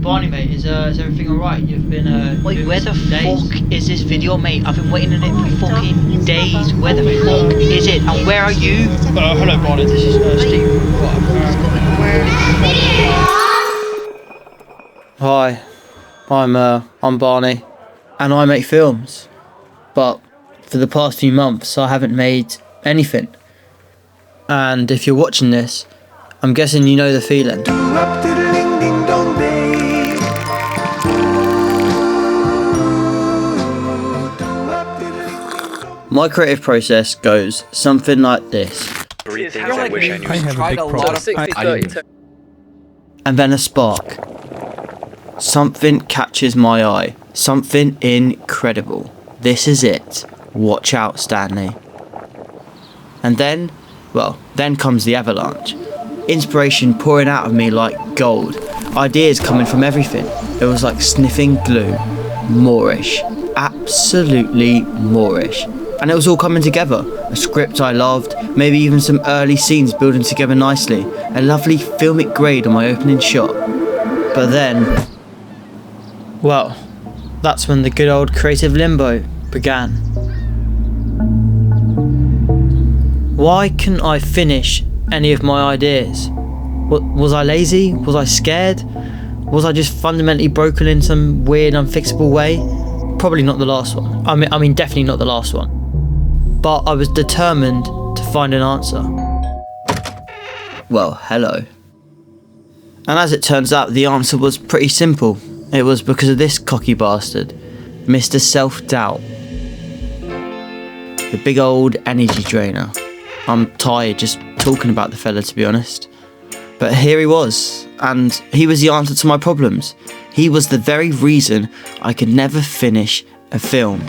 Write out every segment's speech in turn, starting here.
Barney, mate, is everything alright? You've been, Wait, doing where the some days. fuck is this video, mate? I've been waiting on it for fucking days. Where the fuck is it? And where are you? Hello, Barney, this is, Steve. Hi, I'm Barney, and I make films, but for the past few months I haven't made anything. And if you're watching this, I'm guessing you know the feeling. My creative process goes something like this. Three things I wish I knew. I have a big problem. And then a spark. Something catches my eye. Something incredible. This is it. Watch out, Stanley. And then, well, then comes the avalanche. Inspiration pouring out of me like gold. Ideas coming from everything. It was like sniffing glue. Moorish. Absolutely Moorish. And it was all coming together. A script I loved, maybe even some early scenes building together nicely. A lovely filmic grade on my opening shot. But then, well, that's when the good old creative limbo began. Why couldn't I finish any of my ideas? Was I lazy? Was I scared? Was I just fundamentally broken in some weird, unfixable way? Probably not the last one. I mean, definitely not the last one. But I was determined to find an answer. Well, hello. And as it turns out, the answer was pretty simple. It was because of this cocky bastard, Mr. Self-Doubt. The big old energy drainer. I'm tired just talking about the fella, to be honest. But here he was, and he was the answer to my problems. He was the very reason I could never finish a film.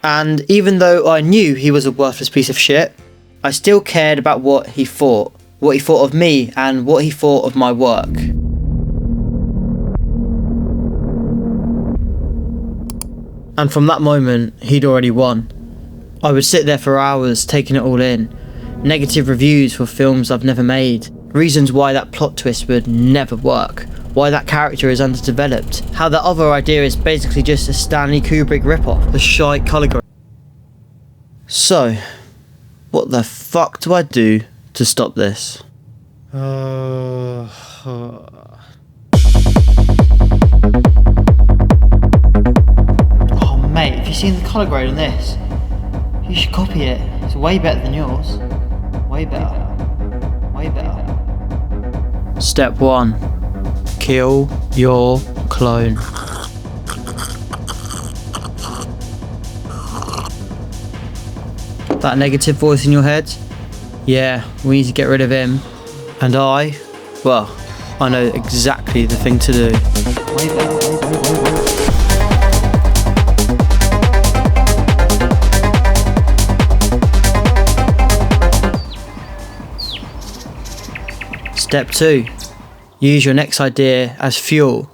And even though I knew he was a worthless piece of shit, I still cared about what he thought of me and what he thought of my work. And from that moment, he'd already won. I would sit there for hours taking it all in. Negative reviews for films I've never made. Reasons why that plot twist would never work. Why that character is underdeveloped. How the other idea is basically just a Stanley Kubrick ripoff. The shite colour grade. So, what the fuck do I do to stop this? Oh mate, have you seen the colour grade on this? You should copy it. It's way better than yours. Way better. Way better. Step 1. Kill your clone. That negative voice in your head? Yeah, we need to get rid of him. And I know exactly the thing to do. Step 2. Use your next idea as fuel,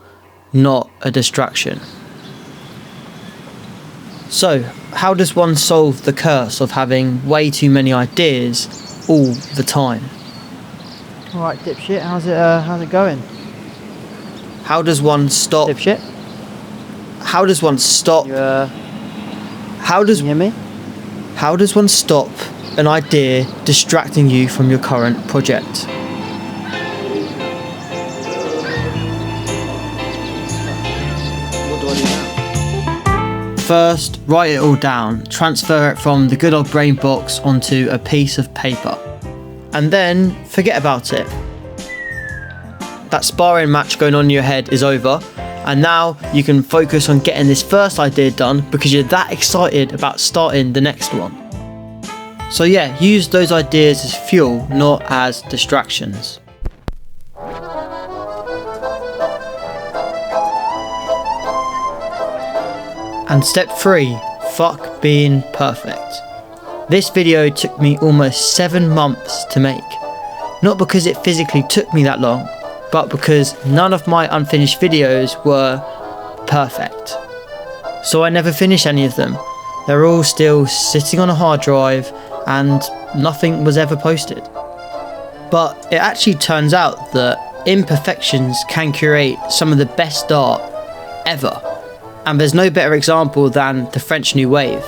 not a distraction. So, how does one solve the curse of having way too many ideas all the time? Alright, dipshit, how's it going? How does one stop... Dipshit? How does one stop... How does... Can you hear me? How does one stop an idea distracting you from your current project? First, write it all down, transfer it from the good old brain box onto a piece of paper. And then, forget about it. That sparring match going on in your head is over, and now you can focus on getting this first idea done because you're that excited about starting the next one. So yeah, use those ideas as fuel, not as distractions. And step 3, fuck being perfect. This video took me almost 7 months to make. Not because it physically took me that long, but because none of my unfinished videos were perfect. so I never finish any of them. They're all still sitting on a hard drive and nothing was ever posted. But it actually turns out that imperfections can create some of the best art ever. And there's no better example than the French New Wave.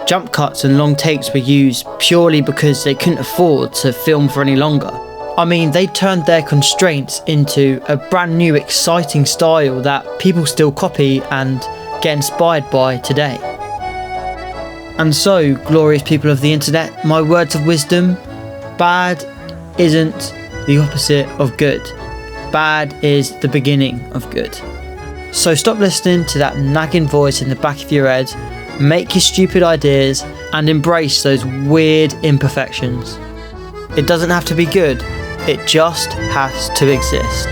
Jump cuts and long takes were used purely because they couldn't afford to film for any longer. I mean, they turned their constraints into a brand new exciting style that people still copy and get inspired by today. And so, glorious people of the internet, my words of wisdom: bad isn't the opposite of good. Bad is the beginning of good. So stop listening to that nagging voice in the back of your head, make your stupid ideas, and embrace those weird imperfections. It doesn't have to be good, it just has to exist.